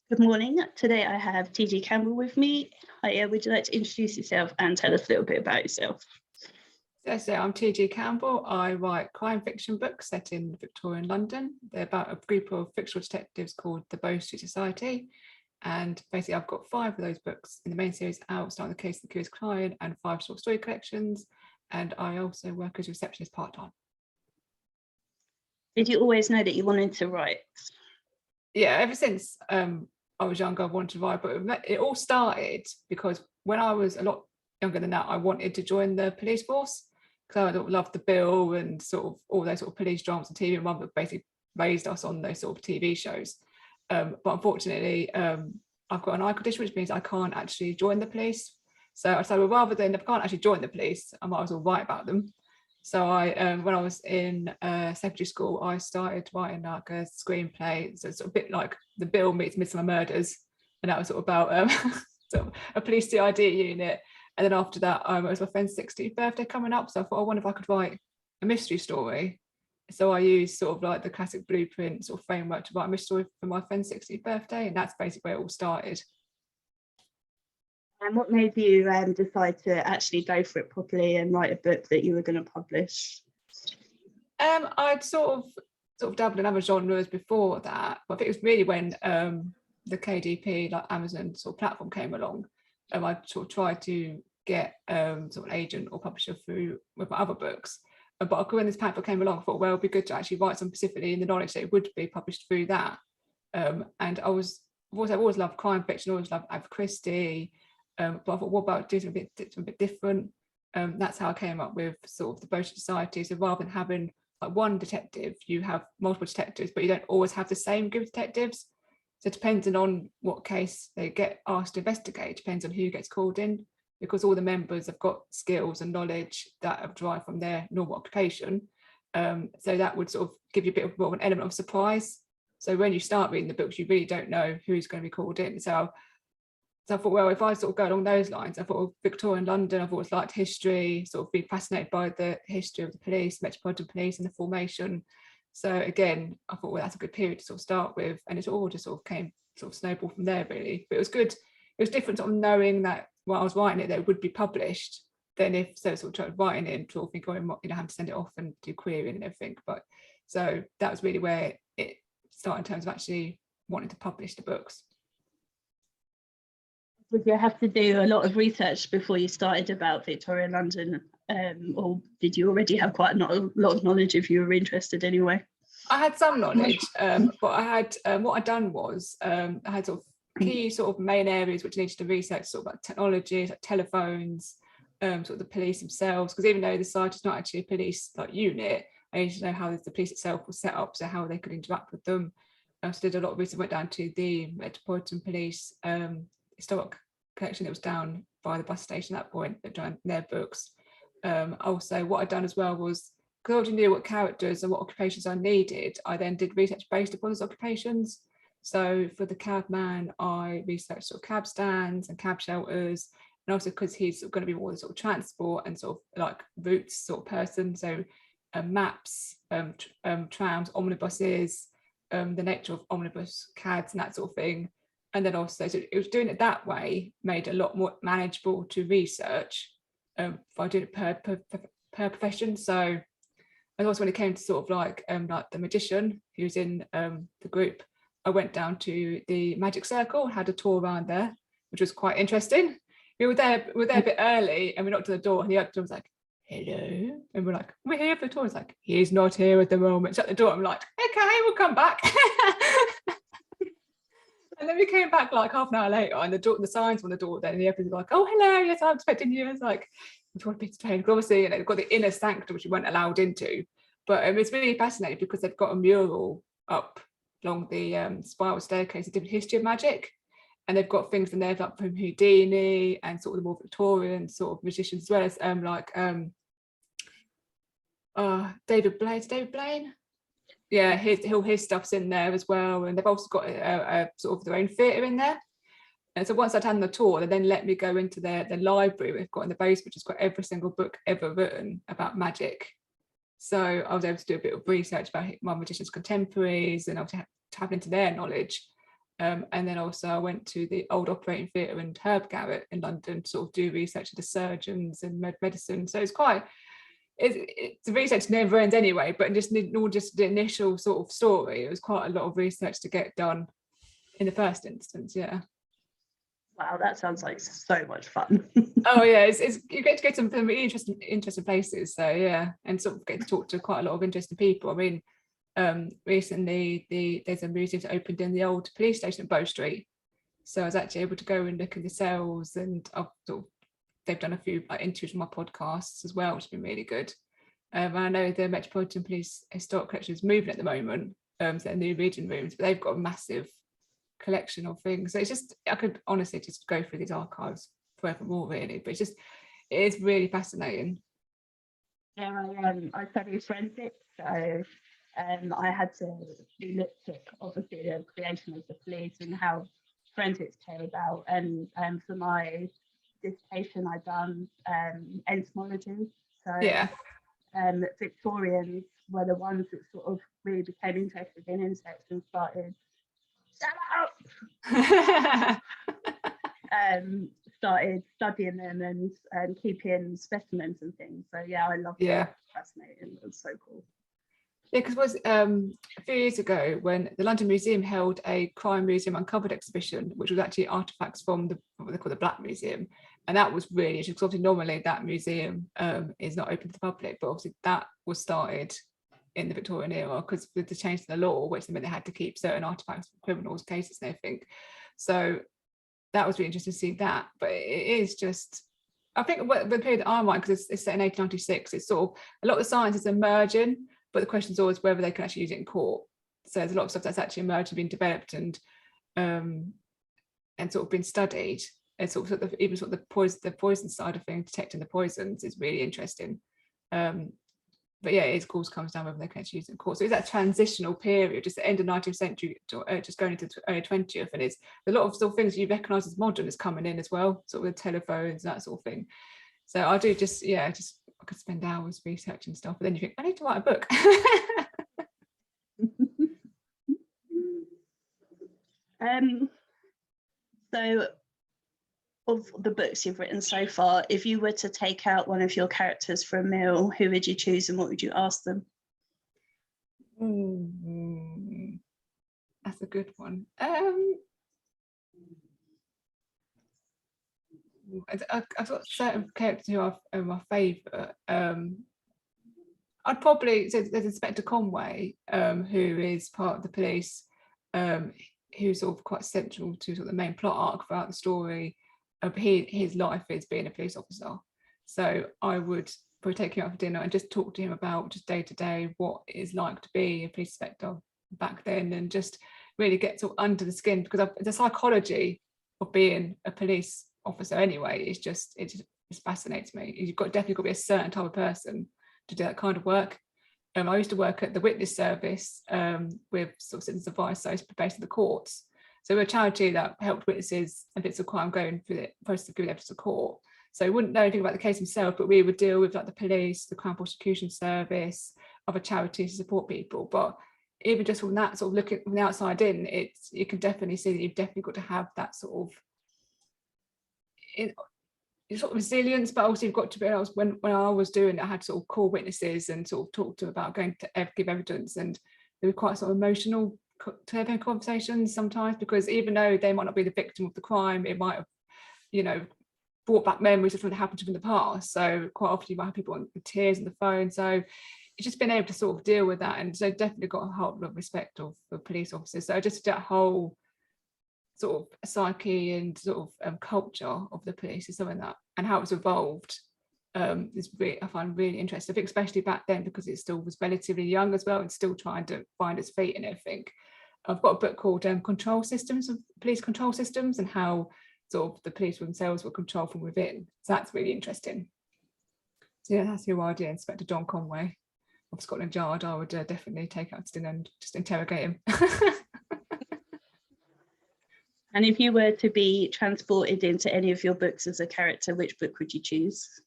Good morning. Today I have G Campbell with me. Hiya, would you like to introduce yourself and tell us a little bit about yourself? So I'm G Campbell. I write crime fiction books set in Victorian London. They're about a group of fictional detectives called the Bow Street Society. And basically I've got 5 of those books in the main series out, starting the Case of the Curious Client and 5 short story collections. And I also work as a receptionist part-time. Did you always know that you wanted to write? Yeah, ever since I was younger, I wanted to write, but it all started because when I was a lot younger than that, I wanted to join the police force because I loved the Bill and sort of all those sort of police dramas on TV. My mum basically raised us on those sort of TV shows. But unfortunately, I've got an eye condition, which means I can't actually join the police. So I decided, well, rather than if I can't actually join the police, I might as well write about them. So I, when I was in secondary school, I started writing like a screenplay. So it's sort of a bit like The Bill meets Midsummer Murders, and that was sort of about sort of a police CID unit. And then after that, it was my friend's 60th birthday coming up. So I thought, I wonder if I could write a mystery story. So I used sort of like the classic blueprint sort of framework to write a mystery story for my friend's 60th birthday, and that's basically where it all started. And what made you decide to actually go for it properly and write a book that you were going to publish? I'd sort of dabbled in other genres before that, but I think it was really when the KDP, like Amazon sort of platform, came along. I sort of tried to get sort of agent or publisher through with my other books. But when this platform came along, I thought, well, it'd be good to actually write something specifically in the knowledge that it would be published through that. And I've always loved crime fiction, always loved Agatha Christie. But I thought, what about doing something a bit different? That's how I came up with sort of the Bow Street Society. So rather than having like one detective, you have multiple detectives, but you don't always have the same group of detectives. So depending on what case they get asked to investigate, depends on who gets called in, because all the members have got skills and knowledge that have derived from their normal occupation. So that would sort of give you a bit of more of an element of surprise. So when you start reading the books, you really don't know who's going to be called in. So I thought, well, if I sort of go along those lines, I thought, well, Victorian London, I've always liked history, sort of been fascinated by the history of the police, Metropolitan Police and the formation. So again, I thought, well, that's a good period to sort of start with. And it all just sort of came, sort of snowballed from there, really. But it was good. It was different sort of knowing that while I was writing it, that it would be published, than if sort of tried writing it and sort of think, oh, having to send it off and do querying and everything. But so that was really where it started in terms of actually wanting to publish the books. Did you have to do a lot of research before you started about Victorian London, or did you already have quite a lot of knowledge if you were interested anyway? I had some knowledge, but I had what I'd done was I had sort of key sort of main areas which needed to research, sort of like technology, like telephones, sort of the police themselves, because even though the site is not actually a police like unit, I needed to know how the police itself was set up, so how they could interact with them. I also did a lot of research, went down to the Metropolitan Police historic collection that was down by the bus station at that point, that done their books. Also, what I'd done as well was, because I already knew what characters and what occupations I needed, I then did research based upon those occupations. So for the cabman, I researched sort of cab stands and cab shelters, and also because he's going to be more the sort of transport and sort of like routes sort of person. So maps, trams, omnibuses, the nature of omnibus cabs and that sort of thing. And then also, so it was doing it that way made it a lot more manageable to research by doing it per profession. So, and also when it came to sort of like the magician who's in the group, I went down to the magic circle, had a tour around there, which was quite interesting. We were there a bit early, and we knocked on the door, and the actor was like, "Hello," and we're like, "We're here for the tour." He's like, "He's not here at the moment." Shut the door. I'm like, "Okay, we'll come back." And then we came back like half an hour later, and the signs on the door then, and the everyone's like, "Oh, hello, yes, I'm expecting you." It's like, "Do you want a pizza train?" Obviously, and they've got the inner sanctum, which we weren't allowed into. But it's really fascinating because they've got a mural up along the spiral staircase, a different history of magic. And they've got things in there like from Houdini and sort of the more Victorian sort of magicians, as well as David Blaine. Yeah, his stuff's in there as well, and they've also got a sort of their own theatre in there. And so once I'd had the tour, they then let me go into their library they've got in the basement, which has got every single book ever written about magic. So I was able to do a bit of research about my magician's contemporaries, and I was tapping into their knowledge. And then also I went to the Old Operating Theatre and Herb Garret in London to sort of do research into surgeons and medicine. So it's quite, it's the research never ends anyway, but just the initial sort of story, it was quite a lot of research to get done in the first instance. Yeah. Wow, that sounds like so much fun. Oh yeah, it's you get to go to some really interesting places. So yeah, and sort of get to talk to quite a lot of interesting people. I mean, recently there's a museum that opened in the old police station at Bow Street. So I was actually able to go and look at the cells, and they've done a few interviews on my podcasts as well, which has been really good. And I know the Metropolitan Police Historic Collection is moving at the moment, so they're new reading rooms, but they've got a massive collection of things. So it's just, I could honestly just go through these archives forevermore, really. But it is really fascinating. Yeah, I studied forensics, so I had to look at obviously the creation of the police and how forensics came about. And for my dissertation, I done entomology. So Yeah. Victorians were the ones that sort of really became interested in insects and started started studying them and keeping specimens and things. So yeah, I loved it. Yeah. It was fascinating. It was so cool. Yeah, because it was a few years ago when the London Museum held a Crime Museum Uncovered exhibition, which was actually artifacts from what they call the Black Museum. And that was really interesting, because obviously normally that museum is not open to the public, but obviously that was started in the Victorian era, because with the change to the law, which meant they had to keep certain artifacts for criminals cases and everything. So that was really interesting to see that. But it is just, I think the period that I'm on, because it's set in 1896, it's sort of, a lot of the science is emerging, but the question is always whether they can actually use it in court. So there's a lot of stuff that's actually emerged and been developed and sort of been studied. And sort of even sort of the poison side of things, detecting the poisons, is really interesting. But yeah, it of course comes down whether they can actually use it in court. So it's that transitional period, just the end of 19th century, just going into the early 20th, and it's a lot of sort of things you recognise as modern is coming in as well, sort of the telephones and that sort of thing. So I do just I could spend hours researching stuff, but then you think, I need to write a book. So of the books you've written so far, if you were to take out one of your characters for a meal, who would you choose and what would you ask them? That's a good one. I've got certain characters who are my favourite. I'd probably, so there's Inspector Conway, who is part of the police, who's sort of quite central to sort of the main plot arc throughout the story. His life is being a police officer. So I would probably take him out for dinner and just talk to him about just day to day what it is like to be a police inspector back then, and just really get sort of under the skin, because the psychology of being a police officer anyway is just, it fascinates me. You've definitely got to be a certain type of person to do that kind of work. I used to work at the witness service with sort of citizens advice, so based in the courts. So we're a charity that helped witnesses and bits of crime going through the process of giving evidence to court. So we wouldn't know anything about the case himself, but we would deal with like the police, the Crown Prosecution Service, other charities to support people. But even just from that sort of looking from the outside in, you can definitely see that you've definitely got to have that sort of resilience, but also you've got to be able, when I was doing it, I had to sort of call witnesses and sort of talk to them about going to give evidence, and they were quite sort of emotional conversations sometimes, because even though they might not be the victim of the crime, it might have, brought back memories of something that happened to them in the past. So quite often you might have people with tears on the phone. So it's just been able to sort of deal with that, and so definitely got a whole lot of respect of police officers. So just that whole sort of psyche and sort of culture of the police is something that, and how it's evolved, is really, I find really interesting. I think especially back then, because it still was relatively young as well and still trying to find its feet and everything. I've got a book called Control Systems, of Police Control Systems, and how sort of the police themselves were controlled from within. So that's really interesting. So yeah, that's who I do, Inspector John Conway of Scotland Yard. I would definitely take out to dinner and just interrogate him. And if you were to be transported into any of your books as a character, which book would you choose?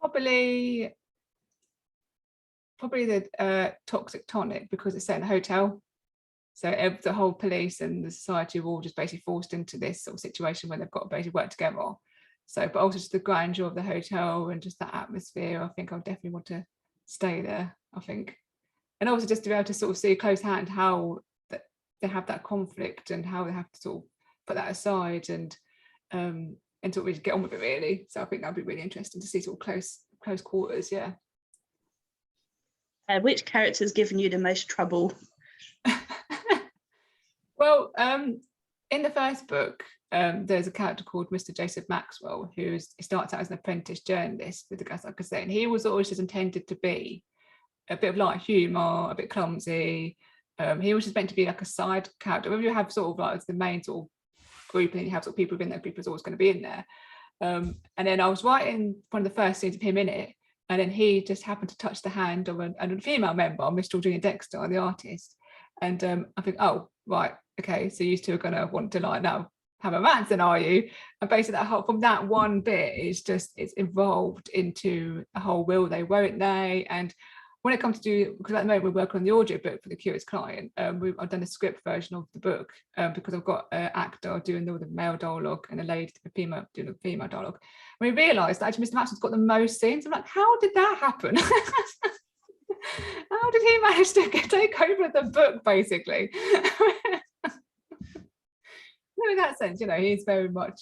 Probably the Toxic Tonic, because it's set in a hotel. So the whole police and the society are all just basically forced into this sort of situation where they've got to basically work together. So, but also just the grandeur of the hotel and just that atmosphere, I think I'll definitely want to stay there, I think. And also just to be able to sort of see close hand how they have that conflict and how they have to sort of put that aside and sort of get on with it, really. So I think that'd be really interesting to see sort of close quarters. Yeah. Which character's given you the most trouble? Well, in the first book, there's a character called Mr. Joseph Maxwell, he starts out as an apprentice journalist with the Gazette, and he was always just intended to be a bit of light humour, a bit clumsy. He was just meant to be like a side character. Whether you have sort of like the main sort of group and you have sort of people within that group is always going to be in there. And then I was writing one of the first scenes of him in it, and then he just happened to touch the hand of a female member, Miss Georgina Dexter, the artist. And I think, oh, right, okay, so you two are going to want to like now have a romance then, are you? And basically from that one bit, it's evolved into a whole will they, won't they? And when it comes to because at the moment we're working on the audio book for the Curious Client, I've done a script version of the book because I've got an actor doing all the male dialogue and a lady doing the female dialogue. And we realised that actually Mr. Maxwell's got the most scenes. I'm like, how did that happen? How did he manage to take over the book, basically? In that sense, he's very much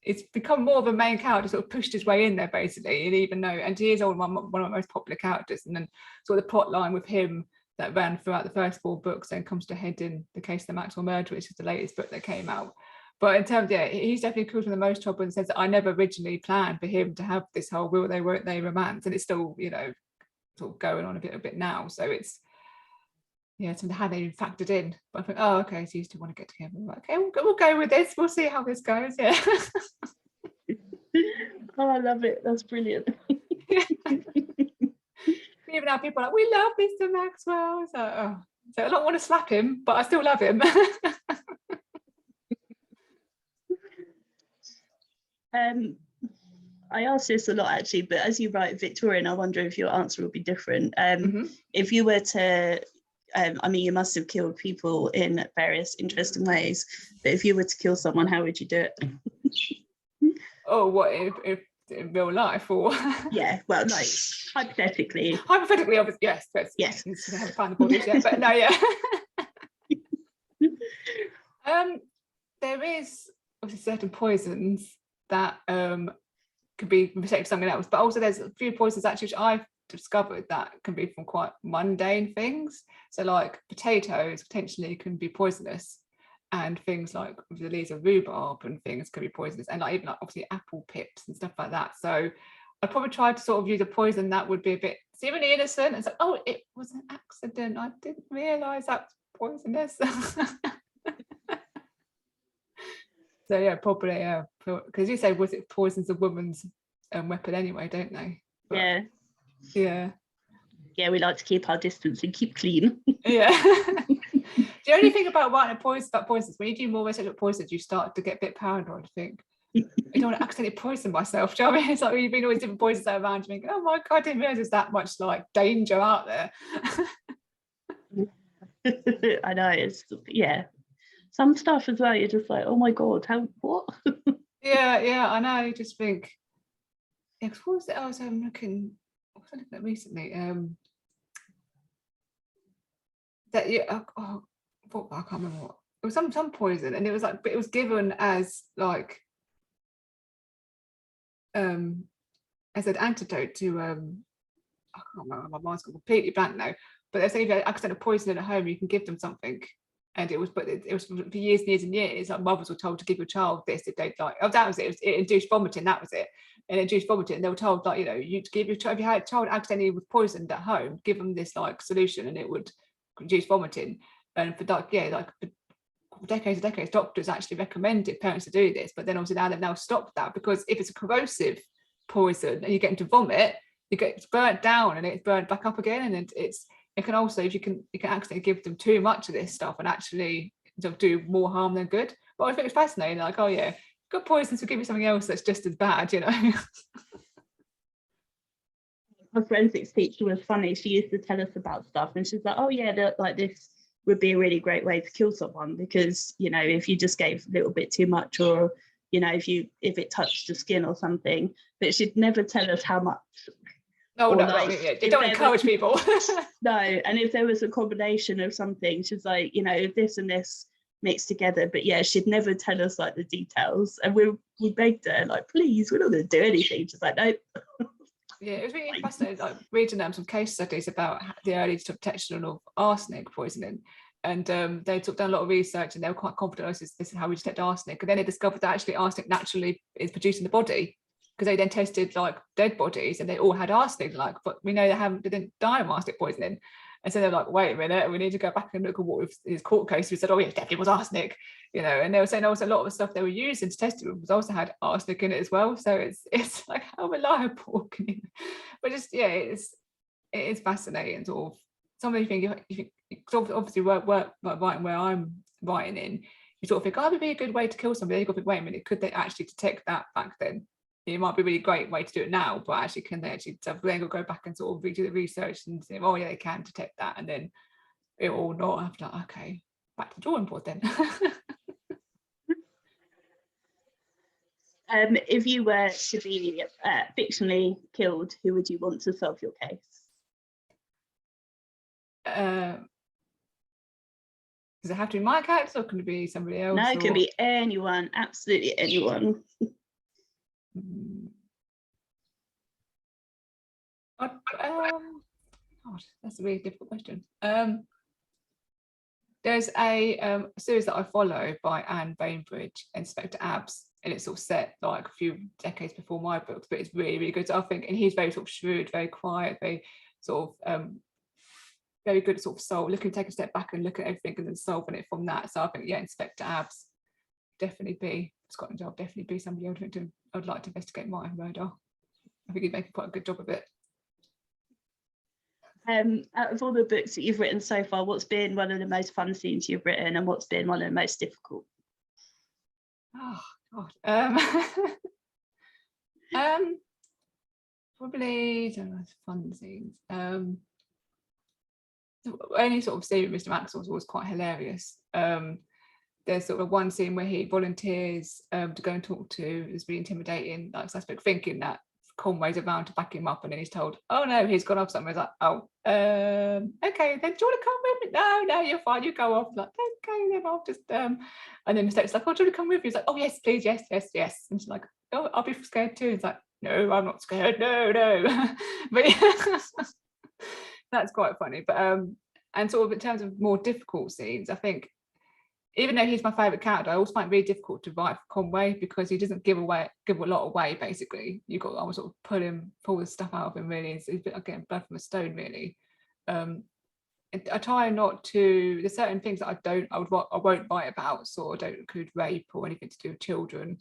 it's become more of a main character, sort of pushed his way in there, basically. And he is one of my most popular characters. And then sort of the plot line with him that ran throughout the first 4 books then comes to a head in the case of the Maxwell murder, which is the latest book that came out. But in terms, he's definitely caused me the most trouble in the sense that I never originally planned for him to have this whole will they, won't they romance, and it's still, sort of going on a bit now. So it's something how they factored in. But I think, oh, okay, so you still want to get together. Like, okay, we'll go with this. We'll see how this goes. Yeah. Oh, I love it. That's brilliant. Even now people are like, we love Mr. Maxwell. So I don't want to slap him, but I still love him. I ask this a lot actually, but as you write Victorian, I wonder if your answer will be different. If you were to, you must have killed people in various interesting ways, but if you were to kill someone, how would you do it? Oh, what if in real life or? Yeah, well, no, hypothetically. Hypothetically, obviously, yes. You haven't found the bodies yet, but no, yeah. There is obviously certain poisons that could be mistake for something else, but also there's a few poisons actually which I've discovered that can be from quite mundane things. So like potatoes potentially can be poisonous, and things like the leaves of rhubarb and things can be poisonous, and like even like obviously apple pips and stuff like that. So I'd probably try to sort of use a poison that would be a bit seemingly innocent. It's like, oh, it was an accident, I didn't realise that's poisonous. So yeah, probably because you say was it poisons a woman's weapon anyway, don't they? But, yeah, we like to keep our distance and keep clean. Yeah. The only thing about writing about poisons, when you do more research about poisons, you start to get a bit paranoid. I think I don't want to accidentally poison myself. Do you know what I mean? It's like you've been always different poisons around, you think, oh my god, I didn't realise there's that much like danger out there. I know, it's some stuff as well, you're just like, oh my god, what? Yeah, I know. You just think, what was it I was looking at recently? That I can't remember what. It was some poison, and it was like, but it was given as like as an antidote to I can't remember, my mind's gone completely blank now. But they're saying if you had accidental poisoning at home, you can give them something. And it was for years and years and years. Like mothers were told to give your child this if they'd like. Oh, that was it. It induced vomiting. That was it. And it induced vomiting. And they were told like, you to give your child, if you had a child accidentally was poisoned at home, give them this like solution, and it would induce vomiting. And for decades and decades, doctors actually recommended parents to do this. But then obviously now they've now stopped that, because if it's a corrosive poison and you get into vomit, it's burnt down and it's burnt back up again, and it can also, if you can accidentally give them too much of this stuff and actually do more harm than good. But I think it's fascinating, like, oh yeah, good poisons will give you something else that's just as bad, My forensics teacher was funny. She used to tell us about stuff, and she's like, oh yeah, like this would be a really great way to kill someone, because, you know, if you just gave a little bit too much, or, you know, if it touched the skin or something. But she'd never tell us how much. No, or no, like, you don't encourage people. No, and if there was a combination of something, she's like, you know, this and this mixed together. But yeah, she'd never tell us like the details, and we begged her, like, please, we're not going to do anything. She's like, nope. Yeah, it was really fascinating, like reading some case studies about the early detection of arsenic poisoning. And they took down a lot of research, and they were quite confident, this is how we detect arsenic. And then they discovered that actually arsenic naturally is produced in the body, because they then tested like dead bodies and they all had arsenic, like, but we know they didn't die of arsenic poisoning. And so they're like, wait a minute, we need to go back and look at what his court case. We said, oh yeah, it definitely was arsenic, you know. And they were saying also a lot of the stuff they were using to test it was also had arsenic in it as well. So it's like, how reliable can you? But just, yeah, it is fascinating. Sort of some of the things you think, obviously work like writing where I'm writing in, you sort of think, oh, that would be a good way to kill somebody. You've got to think, wait a minute, could they actually detect that back then? It might be a really great way to do it now, but actually, can they actually then go back and sort of redo the research and say, oh yeah, they can detect that, and then it will not have to, okay, back to the drawing board then. If you were to be fictionally killed, who would you want to solve your case? Does it have to be my character, or can it be somebody else? No, it can be anyone, absolutely anyone. God, that's a really difficult question. There's a series that I follow by Anne Bainbridge, Inspector Abs, and it's sort of set like a few decades before my books, but it's really, really good. So I think, and he's very sort of shrewd, very quiet, very sort of very good at sort of looking, take a step back and look at everything and then solving it from that. So I think, yeah, Inspector Abs definitely be Scotland Yard, definitely be somebody I'd like to investigate my murder. I think he'd make quite a good job of it. Out of all the books that you've written so far, what's been one of the most fun scenes you've written, and what's been one of the most difficult? Oh God, probably the most fun scenes. Any sort of scene with Mr. Maxwell was always quite hilarious. There's sort of one scene where he volunteers to go and talk to this really intimidating like suspect, thinking that Conway's around to back him up, and then he's told, oh no, he's gone off somewhere. He's like, oh, okay, then do you want to come with me? No, you're fine, you go off. Like, okay, then I'll just and then the state's like, oh, do you want to come with me? He's like, oh yes, please, yes. And she's like, oh, I'll be scared too. He's like, no, I'm not scared, no. But yeah, that's quite funny. But and sort of in terms of more difficult scenes, I think, even though he's my favourite character, I also find it really difficult to write for Conway, because he doesn't give a lot away, basically. You've got to sort of pull the stuff out of him, really. It's a bit like getting blood from a stone, really. I try not to, there's certain things that I won't write about, sort of don't include rape or anything to do with children.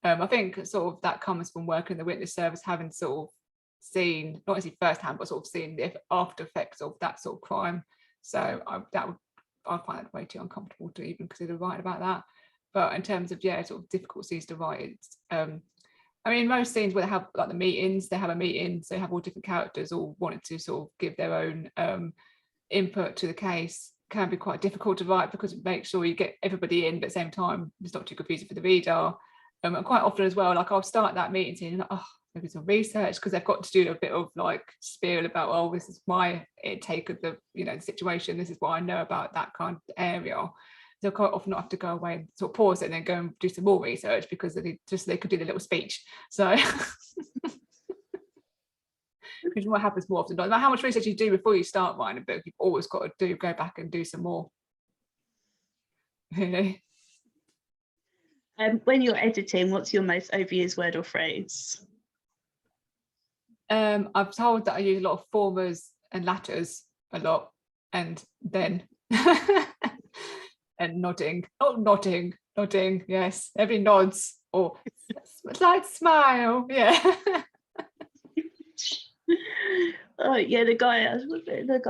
I think sort of that comes from working in the witness service, having sort of seen, not necessarily firsthand, but sort of seen the after effects of that sort of crime. So I find it way too uncomfortable to even consider writing about that. But in terms of, yeah, sort of difficult scenes to write, I mean, most scenes where they have like the meetings, they have a meeting, so they have all different characters all wanting to sort of give their own input to the case, can be quite difficult to write, because it makes sure you get everybody in, but at the same time it's not too confusing for the reader. And quite often as well, like I'll start that meeting saying, oh, maybe some research, because they've got to do a bit of like spiel about, oh, this is my take of the, you know, the situation, this is what I know about that kind of area. So quite often I have to go away and sort of pause it and then go and do some more research, because they could do the little speech. So which is what happens more often. No matter how much research you do before you start writing a book, you've always got to go back and do some more. Really. When you're editing, what's your most overused word or phrase? I've told that I use a lot of formers and latters a lot, and then and nodding, yes, everybody nods, or slight smile, yeah. Oh yeah, the guy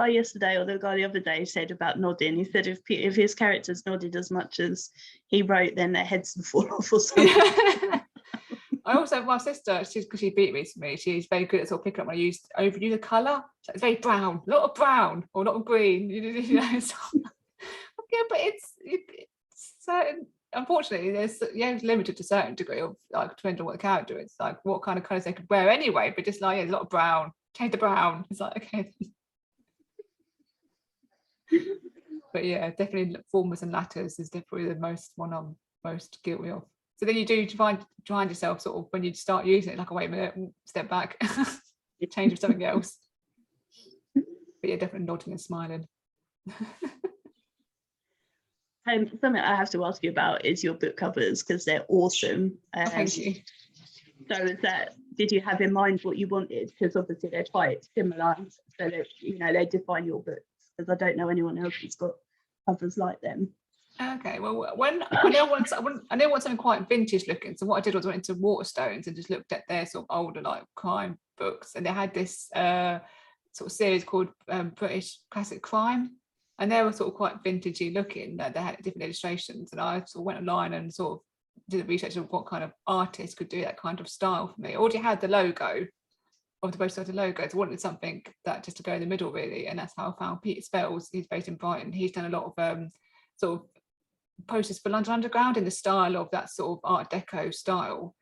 yesterday or the guy the other day said about nodding. He said if his characters nodded as much as he wrote, then their heads would fall off or something. I also, my sister, because she beat me to me, she's very good at sort of picking up when I overuse a colour. So it's very brown, a lot of brown or a lot of green. You know, so Yeah, but it's certain. Unfortunately, it's limited to a certain degree of like depending on what the character is, like what kind of colours they could wear anyway. But just like, yeah, there's a lot of brown. Change the brown. It's like, okay. But yeah, definitely formers and latters is definitely the most one I'm most guilty of. So then you do find yourself sort of when you start using it, like, oh, wait a minute, step back, you change to something else. But yeah, definitely nodding and smiling. Something I have to ask you about is your book covers, because they're awesome. Thank you. So did you have in mind what you wanted? Because obviously they're quite similar, so that they define your books. Because I don't know anyone else who's got covers like them. Okay, well, when I know want something quite vintage looking, so what I did was I went into Waterstones and just looked at their sort of older like crime books, and they had this sort of series called British Classic Crime, and they were sort of quite vintagey looking. That they had different illustrations, and I sort of went online and sort of did the research of what kind of artist could do that kind of style for me. I already had the logo of the both sides of the logo, so I wanted something that just to go in the middle really, and that's how I found Peter Spells. He's based in Brighton. He's done a lot of sort of posters for London Underground in the style of that sort of Art Deco style.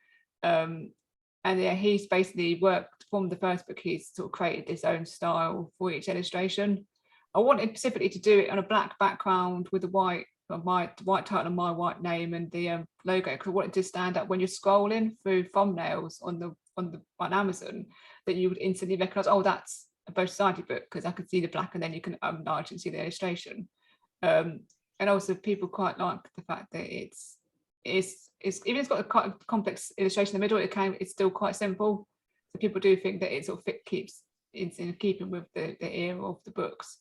And yeah, he's basically worked from the first book, he's sort of created his own style for each illustration. I wanted specifically to do it on a black background with the white title and my white name and the logo, because I wanted to stand out when you're scrolling through thumbnails on Amazon, that you would instantly recognize, oh, that's a Bow Society book, because I could see the black and then you can enlarge and see the illustration. And also people quite like the fact that it's even it's got a quite complex illustration in the middle, it's still quite simple. So people do think that it sort of keeps in keeping with the era of the books.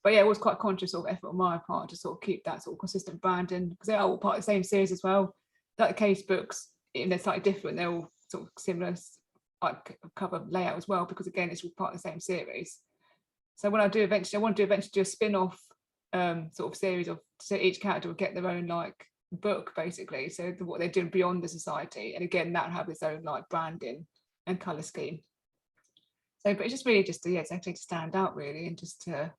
But yeah, it was quite conscious sort of effort on my part to sort of keep that sort of consistent branding, because they're all part of the same series as well. Like the case books, they're slightly different, they're all sort of similar like cover layout as well, because again, it's all part of the same series. So when I want to eventually do a spin-off sort of series of, so each character will get their own like book basically, so what they're doing beyond the society, and again that will have its own like branding and color scheme. So but it's just really just it's actually to stand out really, and just to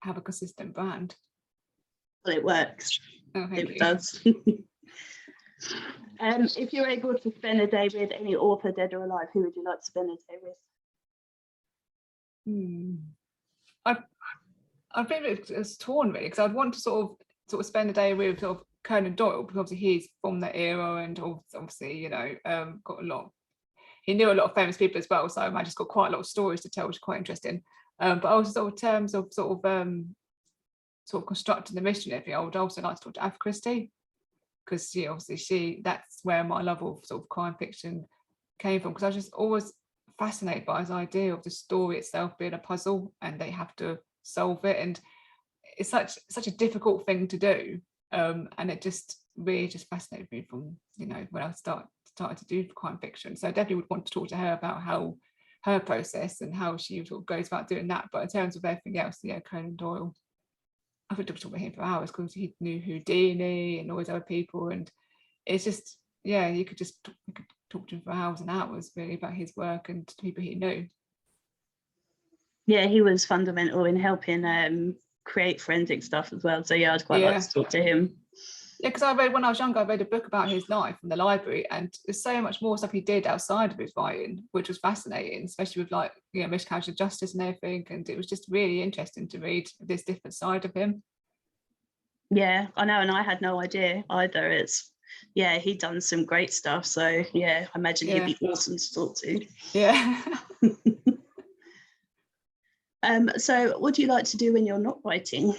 have a consistent brand. Well, it works. Oh, thank you. Does. If you're able to spend a day with any author, dead or alive, who would you like to spend a day with? I've been a bit torn really, because I'd want to sort of spend a day with sort of Conan Doyle, because obviously he's from that era, and obviously got a lot. He knew a lot of famous people as well, so I imagine he's got quite a lot of stories to tell, which is quite interesting. But also sort of in terms of sort of constructing the mystery and everything, I would also like to talk to Agatha Christie, because that's where my love of sort of crime fiction came from, because I was just always fascinated by his idea of the story itself being a puzzle and they have to solve it, and it's such a difficult thing to do, and it just really just fascinated me from when I started to do crime fiction. So I definitely would want to talk to her about how her process and how she sort of goes about doing that. But in terms of everything else, Conan Doyle, I could talk about him for hours, because he knew Houdini and all these other people, and it's just you could talk to him for hours and hours really about his work and the people he knew. Yeah, he was fundamental in helping create forensic stuff as well. So I'd quite like to talk to him. Yeah, because when I was younger, I read a book about his life from the library, and there's so much more stuff he did outside of his writing, which was fascinating, especially with miscarriage of justice and everything. And it was just really interesting to read this different side of him. Yeah, I know, and I had no idea either. He'd done some great stuff. So I imagine he'd be awesome to talk to. Yeah. So what do you like to do when you're not writing?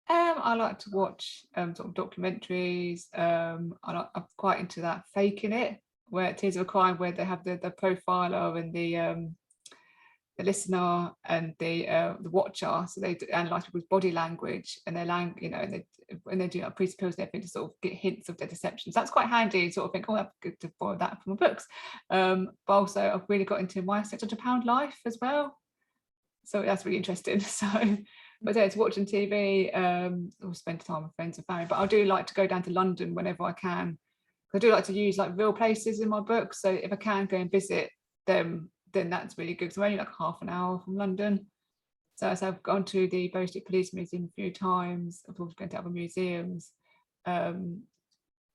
I like to watch sort of documentaries. I'm quite into that faking it, where it is a crime where they have the profiler and the listener and the watcher, so they analyse people's body language and their language, when they do pre-suppose everything to sort of get hints of their deceptions. That's quite handy, sort of think, oh, that's good to borrow that from my books. But also I've really got into my £600 life as well, so that's really interesting. So but it's watching TV, or spend time with friends and family. But I do like to go down to London whenever I can. I do like to use like real places in my books. So if I can go and visit them, then that's really good. So I'm only like half an hour from London. So I've gone to the Bow Street Police Museum a few times. I've also been to other museums. But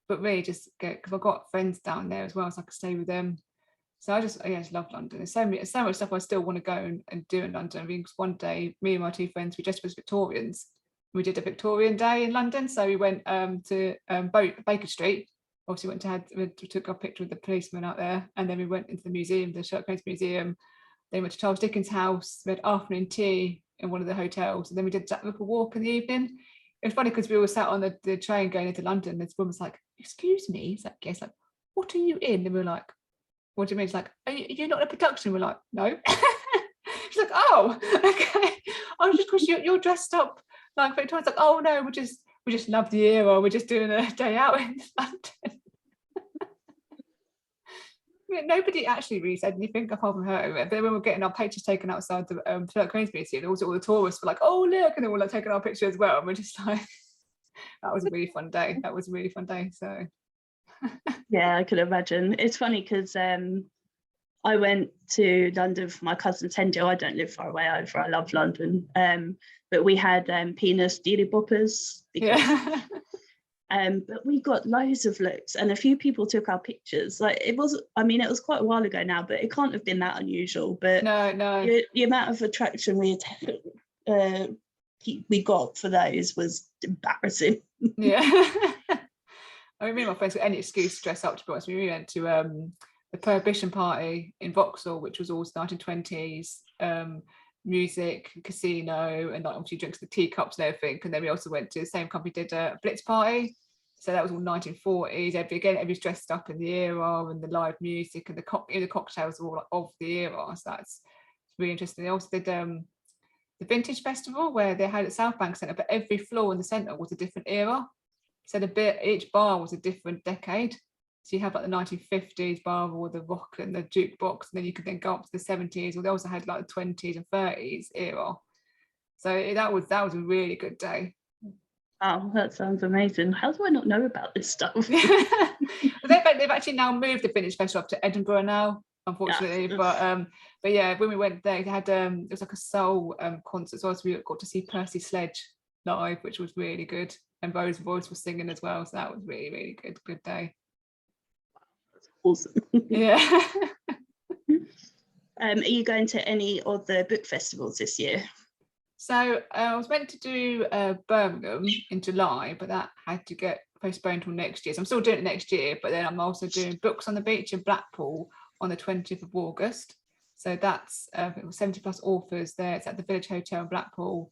really just because I've got friends down there as well, so I could stay with them. So I just love London. There's so much stuff I still want to go and do in London. I mean, one day, me and my two friends, we just was Victorians. We did a Victorian day in London. So we went to Baker Street. Obviously we took a picture with the policeman out there, and then we went into the museum, the Sherlock Holmes Museum. Then went to Charles Dickens' house. We had afternoon tea in one of the hotels, and then we did Jack the Ripper walk in the evening. It was funny because we all sat on the train going into London. This woman was like, "Excuse me," it's like, "Yes." Like, "What are you in?" And we were like, "What do you mean?" It's like, are you not in a production? We're like, "No." She's like, "Oh, okay." Oh, just because you're dressed up like Victorians. Like, "Oh no, we just love the era. We're just doing a day out in London." Nobody actually really said anything apart from her. But then when we were getting our pictures taken outside the Sherlock Holmes Museum, also all the tourists were like, "Oh look," and they were like taking our picture as well. And we're just like, that was a really fun day. So Yeah, I can imagine. It's funny because I went to London for my cousin's hen do. I don't live far away over. I love London. But we had penis dealy boppers. Yeah. But we got loads of looks, and a few people took our pictures. Like it was quite a while ago now, but it can't have been that unusual. But no, the amount of attraction we got for those was embarrassing. Yeah. I mean, me and my friends got any excuse to dress up, to be honest. We went to the Prohibition party in Vauxhall, which was all 1920s, music, casino, and like obviously drinks the teacups and everything. And then we also went to the same company did a Blitz party. So that was all 1940s. Everybody's dressed up in the era, and the live music and the cocktails were all like of the era. So that's really interesting. They also did the Vintage Festival, where they had at South Bank Centre, but every floor in the centre was a different era. So each bar was a different decade. So you have like the 1950s bar or the rock and the jukebox, and then you could then go up to the 70s, or they also had like the 20s and 30s era. So that was a really good day. Oh, that sounds amazing. How do I not know about this stuff? They've actually now moved the Vintage Festival up to Edinburgh now, unfortunately. Yeah. But yeah, when we went there, they had it was like a soul concert. So we got to see Percy Sledge live, which was really good. And Rose Voice was singing as well. So that was really, really good day. That's awesome. Yeah. Are you going to any of the book festivals this year? So I was meant to do Birmingham in July, but that had to get postponed till next year. So I'm still doing it next year, but then I'm also doing Books on the Beach in Blackpool on the 20th of August. So that's 70 plus authors there. It's at the Village Hotel in Blackpool.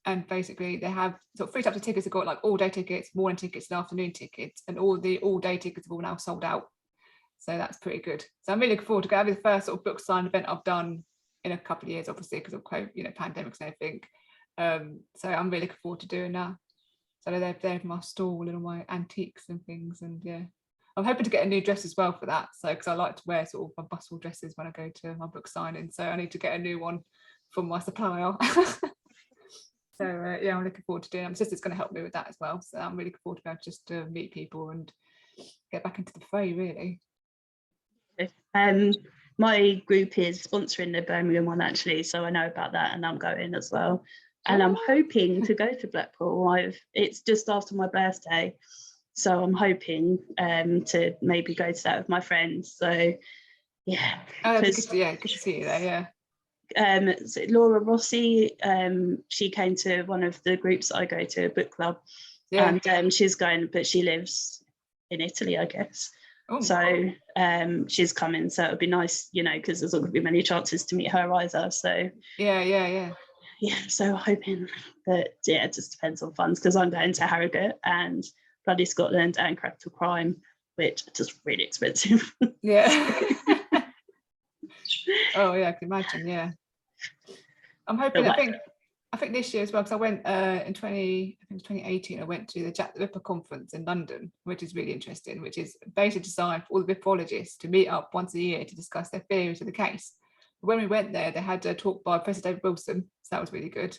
And basically they have sort of 3 types of tickets. They've got like all-day tickets, morning tickets, and afternoon tickets, and all the all-day tickets have all now sold out. So that's pretty good. So I'm really looking forward to having the first sort of book sign event I've done in a couple of years, obviously, because of pandemics and everything. So I'm really looking forward to doing that. So they're my stall and all my antiques and things, and yeah, I'm hoping to get a new dress as well for that. So because I like to wear sort of my bustle dresses when I go to my book signing, so I need to get a new one from my supplier. So yeah, I'm looking forward to doing it. My sister's going to help me with that as well. So I'm really looking forward to be able just to meet people and get back into the fray, really. My group is sponsoring the Birmingham one actually, so I know about that, and I'm going as well. And I'm hoping to go to Blackpool. It's just after my birthday, so I'm hoping to maybe go to that with my friends. So yeah, good to see you there. Yeah. So Laura Rossi, she came to one of the groups that I go to, a book club, and she's going, but she lives in Italy, I guess. Oh. So she's coming, so it'll be nice, because there's not going to be many chances to meet her either. So yeah. So hoping that it just depends on funds, because I'm going to Harrogate and Bloody Scotland and Capital Crime, which are just really expensive. Yeah. Oh yeah, I can imagine. Yeah, I'm hoping. I think this year as well, because I went in 2018. I went to the Jack the Ripper conference in London, which is really interesting. Which is basically designed for all the Rippologists to meet up once a year to discuss their theories of the case. But when we went there, they had a talk by Professor David Wilson, so that was really good.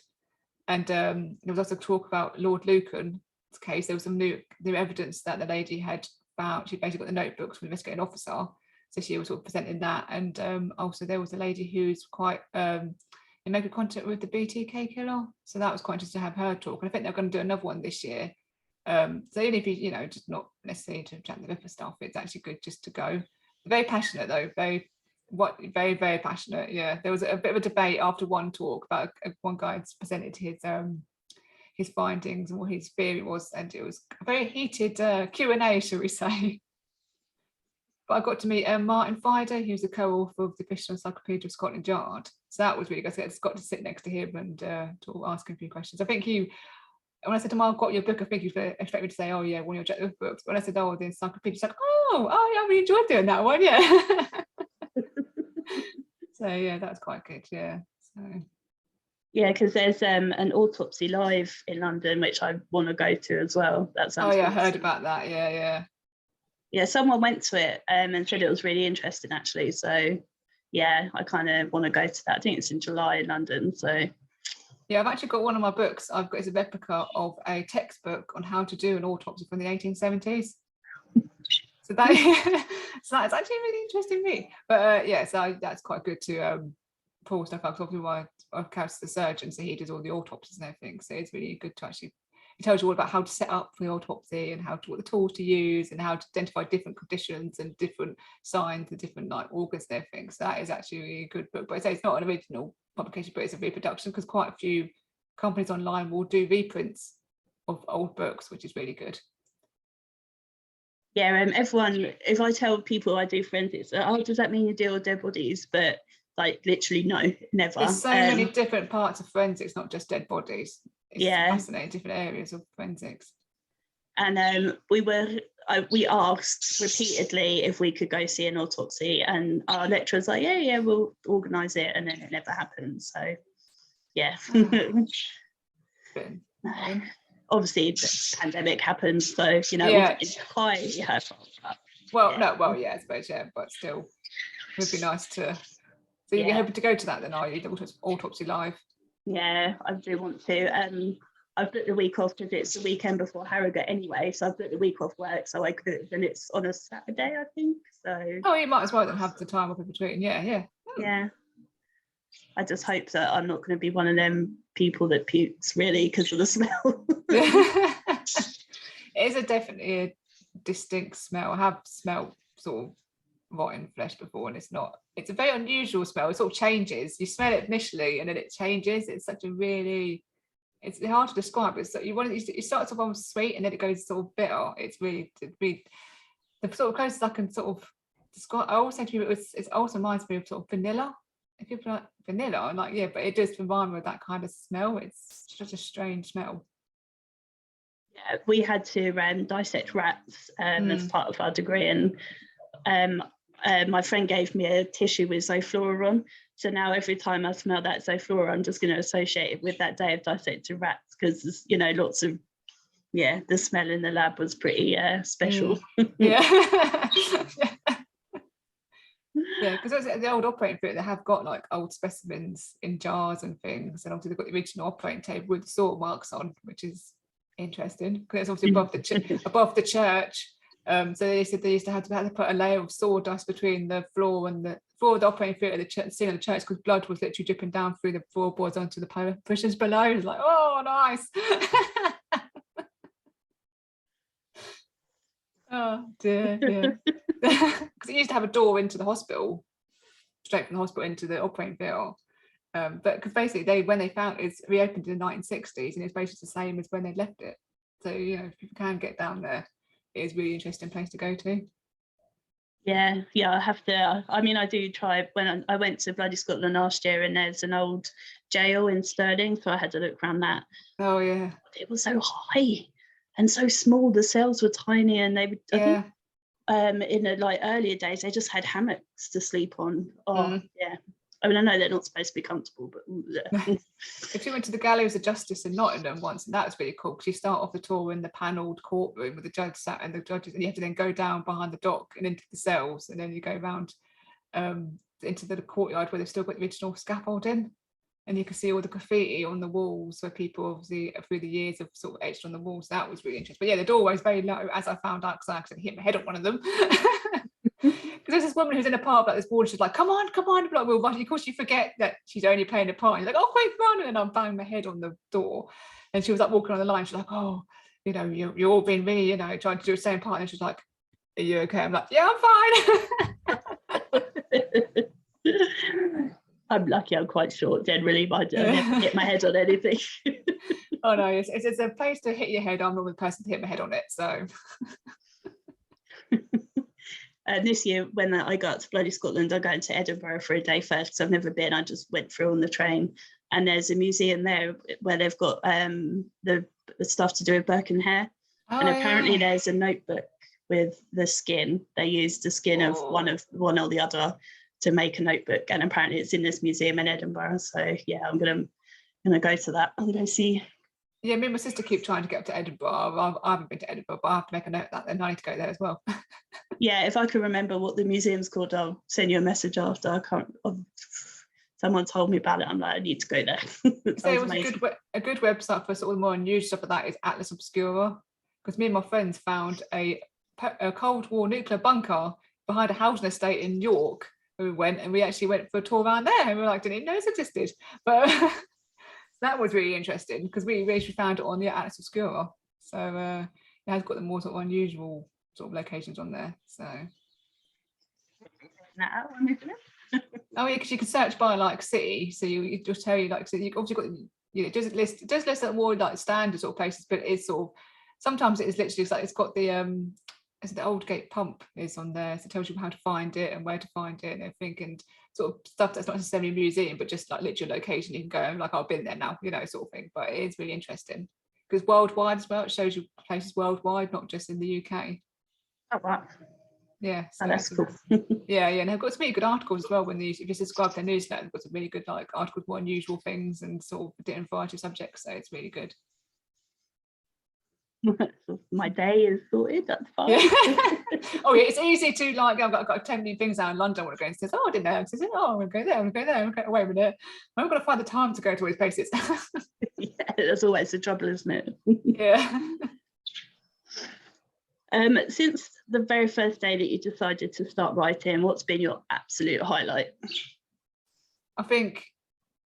And there was also talk about Lord Lucan's case. There was some new evidence that the lady had found. She basically got the notebooks from the investigating officer. So she was sort of presenting that, and also there was a lady who's quite in making contact with the BTK killer. So that was quite interesting to have her talk. And I think they're going to do another one this year. So even if you know, just not necessarily to chat the Ripper stuff, it's actually good just to go. Very passionate though, very, very passionate. Yeah, there was a bit of a debate after one talk about one guy had presented his findings and what his theory was, and it was a very heated Q&A, shall we say. But I got to meet Martin Fider, who's the co-author of the Official Encyclopedia of Scotland Yard. So that was really good. I got to sit next to him and to ask him a few questions. I think when I said to him, I've got your book, I think you expect me to say, oh yeah, one of your objective books. When I said, oh, the encyclopedia, he's like, oh yeah, I really enjoyed doing that one, yeah. So yeah, that's quite good, yeah. So yeah, because there's an autopsy live in London, which I want to go to as well. That sounds I awesome. heard about that, Yeah, someone went to it and said it was really interesting actually. So yeah, I kind of want to go to that. I think it's in July in London. So yeah, I've actually got one of my books. I've got it's a replica of a textbook on how to do an autopsy from the 1870s. So that so that's actually a really interesting read. But yeah, so that's quite good to pull stuff up. Obviously, I've counted the surgeon, so he does all the autopsies and everything. So it's really good to actually. It tells you all about how to set up for the autopsy and what the tools to use and how to identify different conditions and different signs and different like organs and everything. So that is actually a really good book. But I say it's not an original publication, but it's a reproduction because quite a few companies online will do reprints of old books, which is really good. Yeah, everyone, if I tell people I do forensics, oh, does that mean you deal with dead bodies? But like literally, no, never. There's so many different parts of forensics, not just dead bodies. It's fascinating, different areas of forensics. And we asked repeatedly if we could go see an autopsy, and our lecturer was like, yeah, we'll organise it, and then it never happened. So, yeah. Obviously, the pandemic happened, so you know, it's quite her fault. I suppose, but still, it would be nice to. So you're hoping to go to that then, are you? The autopsy live? Yeah, I do want to. I've booked the week off because it's the weekend before Harrogate anyway, so I've booked the week off work, so I could. And it's on a Saturday, I think. So. You might as well then have the time off in between. Yeah. Yeah. I just hope that I'm not going to be one of them people that pukes really because of the smell. It is definitely a distinct smell. I have smelled sort of rotten flesh before, and it's a very unusual smell. It sort of changes. You smell it initially and then it changes. It's it's hard to describe. It's it starts off almost sweet and then it goes sort of bitter. It's really the sort of closest I can sort of describe. I always say to people it also reminds me of sort of vanilla. If people like vanilla, I'm like, yeah, but it does remind me of that kind of smell. It's such a strange smell. Yeah, we had to dissect rats as part of our degree, and my friend gave me a tissue with Zoflora on. So now every time I smell that Zoflora, I'm just going to associate it with that day of dissecting rats because, you know, lots of, the smell in the lab was pretty special. Yeah. Yeah, because the old operating theatre, they have got like old specimens in jars and things, and obviously they've got the original operating table with sort marks on, which is interesting because it's obviously above the church. So they said they used to have to put a layer of sawdust between the floor and the floor of the operating theatre and the ceiling of the church because blood was literally dripping down through the floorboards onto the partitions below. It was like, oh, nice. Oh dear, yeah. Because it used to have a door into the hospital, straight from the hospital into the operating theatre. But because basically when they found it's reopened in the 1960s and it's basically the same as when they left it. So, you know, if people can get down there, it is a really interesting place to go to. Yeah, I have to. I mean, I do try. When I went to Bloody Scotland last year, and there's an old jail in Stirling, so I had to look around that. Oh yeah, it was so high and so small. The cells were tiny, and they would. I think, in the earlier days, they just had hammocks to sleep on. Yeah. I mean, I know they're not supposed to be comfortable, but if you went to the Galleries of Justice in Nottingham once, and that was really cool because you start off the tour in the panelled courtroom with the judge sat and the judges, and you have to then go down behind the dock and into the cells, and then you go around into the courtyard where they've still got the original scaffolding, and you can see all the graffiti on the walls where people obviously through the years have sort of etched on the walls. That was really interesting. But yeah, the doorway's very low, as I found out because I accidentally hit my head on one of them. Because there's this woman who's in a part about this wall, she's like, come on, like, well, of course you forget that she's only playing a part. He's like, oh, quick, run. And then I'm banging my head on the door. And she was like walking on the line. She's like, oh, you know, you're all being really, you know, trying to do the same part. And she's like, are you okay? I'm like, yeah, I'm fine. I'm lucky I'm quite short generally, but I never hit my head on anything. Oh no, it's a place to hit your head. I'm not the person to hit my head on it, so. This year, when I got to bloody Scotland, I got to Edinburgh for a day first because I've never been. I just went through on the train, and there's a museum there where they've got the stuff to do with Birken hair, and apparently there's a notebook with the skin. They used the skin of one or the other to make a notebook, and apparently it's in this museum in Edinburgh. So yeah, I'm gonna go to that. I'm gonna see. Yeah, me and my sister keep trying to get up to Edinburgh. I haven't been to Edinburgh, but I have to make a note of that. Then I need to go there as well. Yeah, if I can remember what the museum's called, I'll send you a message after. I can't. Someone told me about it. I'm like, I need to go there. So it was a good website for sort of more unusual stuff like that is Atlas Obscura, because me and my friends found a Cold War nuclear bunker behind a housing estate in York. We went and we actually went for a tour around there, and we were like, didn't even know it existed. But that was really interesting because we actually found it on the Atlas Obscura. So it has got the more sort of unusual sort of locations on there. So oh yeah, because you can search by like city, so you just tell you like, so you obviously got, you know, it does list that more like standard sort of places, but it's sort of sometimes it is literally just like it's got the Old Gate Pump is on there, so it tells you how to find it and where to find it and everything, and sort of stuff that's not necessarily a museum, but just like literally a location you can go and like, I've been there now, you know, sort of thing. But it is really interesting because worldwide as well, it shows you places worldwide, not just in the UK. Oh wow. Yeah, so that's cool. yeah, and they've got some really good articles as well. If you subscribe to their newsletter, they've got some really good like articles, more unusual things and sort of different variety of subjects. So it's really good. My day is sorted. That's fine. Yeah. Oh yeah, it's easy to like. I've got 10 million things out in London I want to go and says, oh, I didn't know. Says, oh, I'm gonna go there. I'm gonna go there. Okay, wait a minute. I'm gonna find the time to go to all these places. Yeah, that's always the trouble, isn't it? Yeah. Since the very first day that you decided to start writing, what's been your absolute highlight? I think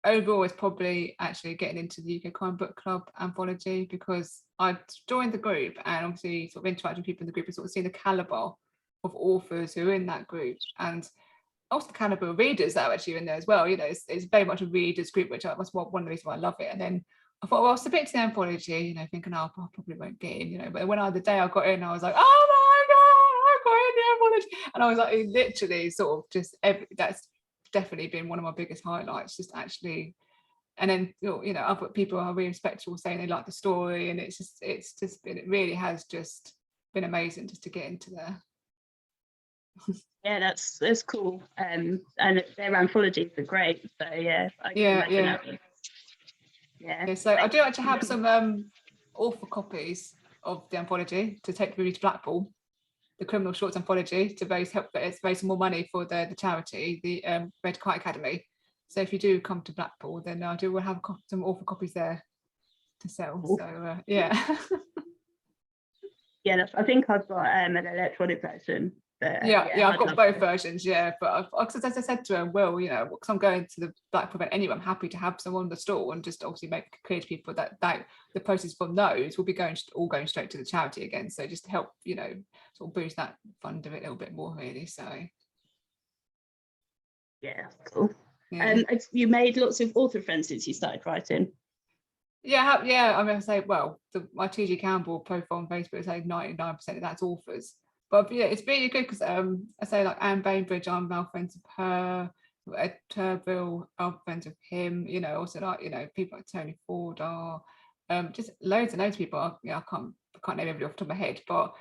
overall it's probably actually getting into the UK Crime Book Club anthology, because I joined the group and obviously sort of interacting with people in the group and sort of seeing the calibre of authors who are in that group, and also the calibre of readers that are actually in there as well. You know, it's very much a readers group, which was one of the reasons why I love it. And then I thought, well, I'll submit to the anthology, you know, thinking, oh, I probably won't get in, you know. But when the day I got in, I was like, oh my God, I got in the anthology. And I was like, literally sort of just that's definitely been one of my biggest highlights, just actually. And then, you know, other people are really respectful saying they like the story, and it really has just been amazing just to get into there. Yeah, that's cool. And their anthologies are great. So yeah, yeah. So I do actually have some author copies of the anthology to take with me to Blackpool, the criminal shorts anthology, to raise some more money for the charity, the Red Kite Academy. So if you do come to Blackpool, then we'll have some author copies there to sell. Cool. So yeah. Yeah, I think I've got an electronic version. But, yeah, I've got both versions. Yeah, but as I said to him, well, you know, because I'm going to the Blackpool event anyway, I'm happy to have someone on the stall and just obviously make it clear to people that the proceeds from those will be going straight to the charity again. So just to help, you know, sort of boost that fund of it a little bit more, really. So yeah, cool. Yeah. You made lots of author friends since you started writing. Yeah. I mean, I say, well, my G Campbell profile on Facebook is like 99% of that's authors. But yeah, it's really good because I say like Anne Bainbridge, I'm now friends with her. Ed Turville, I'm friends with him. You know, also like, you know, people like Tony Ford are just loads and loads of people. I can't name everybody off the top of my head, but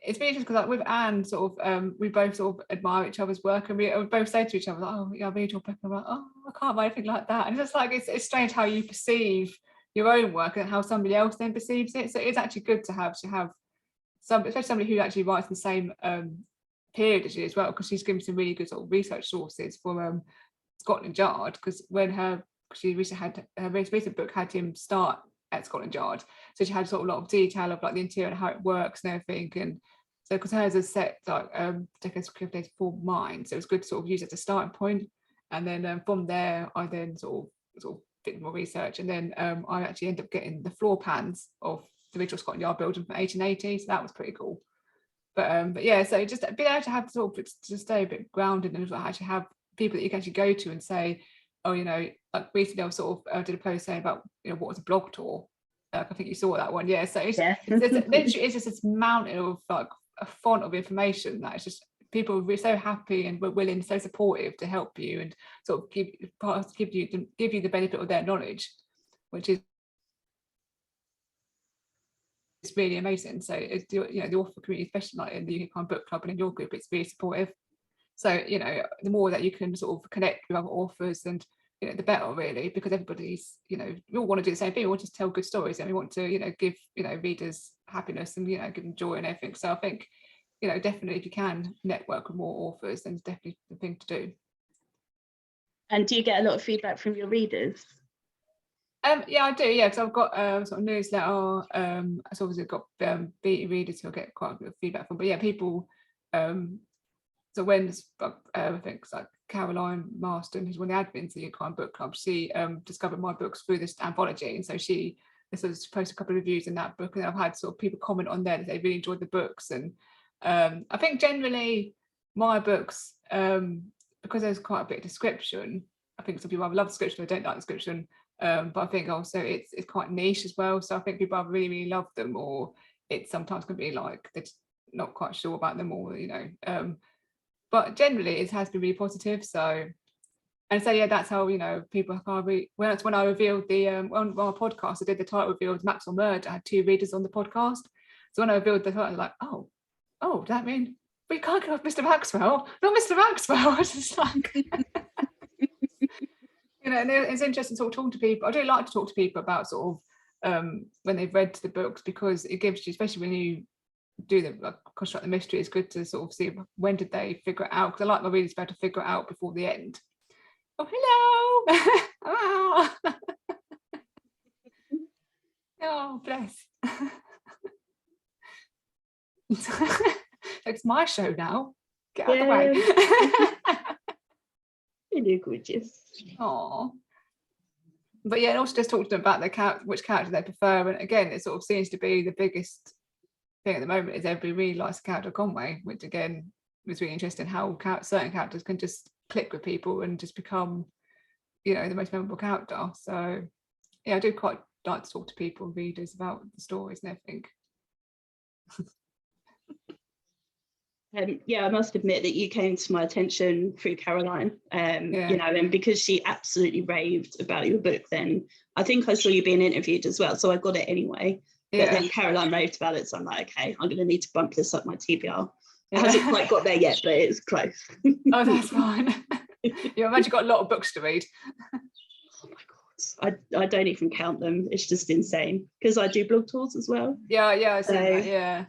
it's really interesting because like with Anne, sort of we both sort of admire each other's work, and we both say to each other, like, oh yeah, I read your book, and I'm like, oh, I can't write anything like that. And it's just like it's strange how you perceive your own work and how somebody else then perceives it. So it's actually good to have especially somebody who actually writes the same period as you as well, because she's given some really good sort of research sources for Scotland Yard, because she recently had her recent book had him start at Scotland Yard, so she had sort of a lot of detail of like the interior and how it works and everything, and So because hers is set like decades for mine, so it was good to sort of use it as a starting point, and then from there I then sort of did more research, and then I actually ended up getting the floor plans of the original Scotland Yard building from 1880, so that was pretty cool. But yeah, so just being able to have sort of to stay a bit grounded and actually have people that you can actually go to and say, oh, you know, like recently I was sort of did a post saying about, you know, what was a blog tour. Like, I think you saw that one. Yeah, so it's literally it's just this mountain of like a font of information that it's just people are so happy and willing, so supportive to help you and sort of give you the benefit of their knowledge, which is it's really amazing. So it's, you know, the author community, especially like in the UK Crime Book Club and in your group, it's really supportive. So, you know, the more that you can sort of connect with other authors, and you know, the better, really, because everybody's, you know, we all want to do the same thing. We want to tell good stories, and we want to, you know, give, you know, readers happiness and, you know, give them joy and everything. So I think, you know, definitely if you can network with more authors, then it's definitely the thing to do. And do you get a lot of feedback from your readers? Yeah, I do. Yeah, because I've got sort of newsletter. I've obviously got beta readers who I get quite a bit of feedback from. But yeah, people. So when I think it's like Caroline Marston, who's one of the admins of the Crime Book Club, she discovered my books through this anthology, and so she posted a couple of reviews in that book, and I've had sort of people comment on there that they really enjoyed the books, and I think generally my books, because there's quite a bit of description, I think some people either love description or don't like description. But I think also it's quite niche as well. So I think people either really, really love them, or it sometimes can be like they're just not quite sure about them, or, you know. But generally it has been really positive. So, and so yeah, that's how, you know, people can't read. When I revealed the on my podcast, I did the title reveal of Max or Murder. I had 2 readers on the podcast. So when I revealed the title, like, oh, does that mean we can't go with Mr. Maxwell? Not Mr. Maxwell. It's just like you know, and it's interesting sort of talking to people. I do like to talk to people about sort of when they've read the books, because it gives you, especially when you do the like, construct the mystery, it's good to sort of see when did they figure it out, because I like my readers to be able to figure it out before the end. Oh, hello. Oh, bless. It's my show now. Get out of the way. Really gorgeous. Oh, but yeah, and also just talk to them about their which character they prefer. And again, it sort of seems to be the biggest thing at the moment is everybody really likes the character of Conway, which again was really interesting how certain characters can just click with people and just become, you know, the most memorable character. So yeah, I do quite like to talk to people, readers, about the stories and everything. Yeah, I must admit that you came to my attention through Caroline, you know, and because she absolutely raved about your book, then I think I saw you being interviewed as well, so I got it anyway. But then Caroline raved about it, so I'm like, okay, I'm going to need to bump this up my TBR. It hasn't quite got there yet, but it's close. Oh, that's fine. You've actually got a lot of books to read. Oh my God, I don't even count them. It's just insane, because I do blog tours as well. Yeah, I see that, yeah.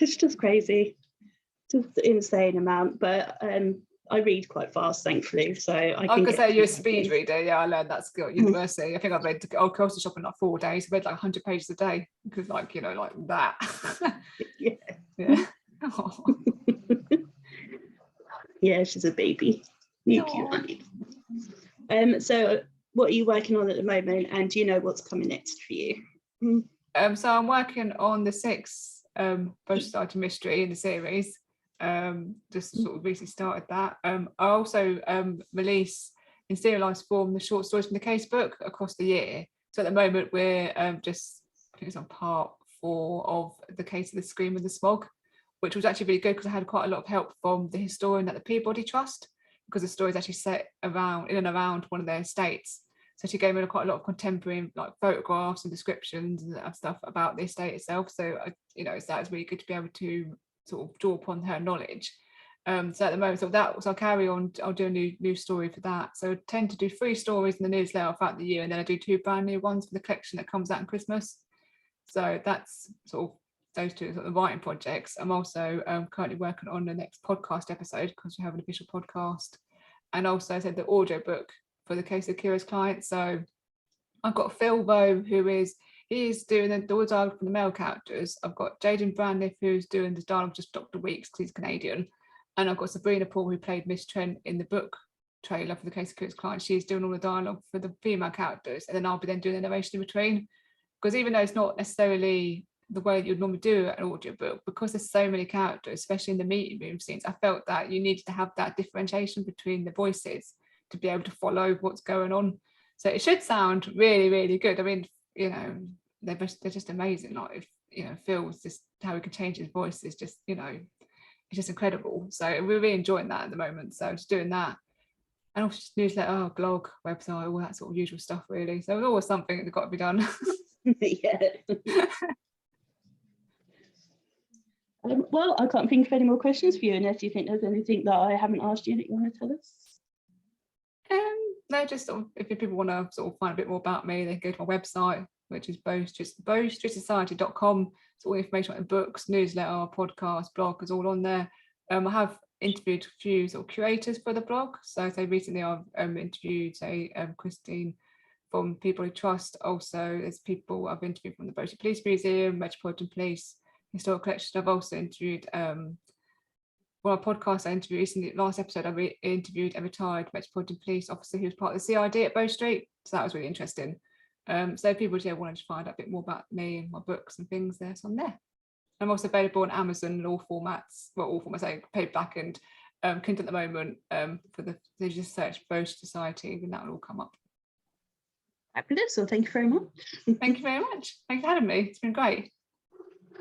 It's just crazy, just insane amount. But I read quite fast, thankfully, so I can say you're a speed reader. Yeah, I learned that skill at university. I think I've read Old Coastal Shop in like 4 days. I read like 100 pages a day, because like, you know, like that. Yeah. Oh. Yeah, she's a baby. You cute. So what are you working on at the moment, and do you know what's coming next for you? So I'm working on the 6th post-starting mystery in the series. Just sort of recently started that. I also release in serialized form the short stories from the case book across the year. So at the moment we're I think it's on part 4 of the case of the Scream and the Smog, which was actually really good because I had quite a lot of help from the historian at the Peabody Trust, because the story is actually set in and around one of their estates. So she gave me quite a lot of contemporary like photographs and descriptions and stuff about the estate itself. So you know, so that's really good to be able to sort of draw upon her knowledge. So at the moment, so I'll carry on. I'll do a new story for that. So I tend to do 3 stories in the newsletter throughout the year, and then I do 2 brand new ones for the collection that comes out on Christmas. So that's sort of those 2 sort of writing projects. I'm also currently working on the next podcast episode, because we have an official podcast, and also said the audio book for the case of Kira's client. So I've got Phil Rowe, who is he is doing the dialogue from the male characters. I've got Jaden Brandliff, who's doing the dialogue just Dr. Weeks because he's Canadian, and I've got Sabrina Paul, who played Miss Trent in the book trailer for the Case of Coots Client. She's doing all the dialogue for the female characters, and then I'll be then doing the narration in between. Because even though it's not necessarily the way that you'd normally do an audiobook, because there's so many characters, especially in the meeting room scenes, I felt that you needed to have that differentiation between the voices to be able to follow what's going on. So it should sound really, really good. I mean, you know, they're just amazing. Like, if, you know, Phil's just, how he can change his voice is just, you know, it's just incredible. So we're really enjoying that at the moment. So just doing that. And also just newsletter, blog, website, all that sort of usual stuff, really. So there's always something that's got to be done. Yeah. Well, I can't think of any more questions for you unless you think there's anything that I haven't asked you that you want to tell us. No, just sort of, if people want to sort of find a bit more about me, they can go to my website, which is bowstreetsociety.com. It's all the information like the books, newsletter, podcast, blog is all on there. I have interviewed a few sort of curators for the blog. So recently I've interviewed Christine from People I Trust. Also, there's people I've interviewed from the Bow Street Police Museum, Metropolitan Police, Historic Collection. I've also interviewed a podcast I interviewed recently. Last episode I interviewed a retired Metropolitan Police officer who was part of the CID at Bow Street. So that was really interesting. So people here wanted to find out a bit more about me and my books and things, there, so I'm there. I'm also available on Amazon in all formats, well, all formats, like paperback and Kindle at the moment. They just search Bow Society and that will all come up. Fabulous. So thank you very much. Thank you very much. Thanks for having me. It's been great.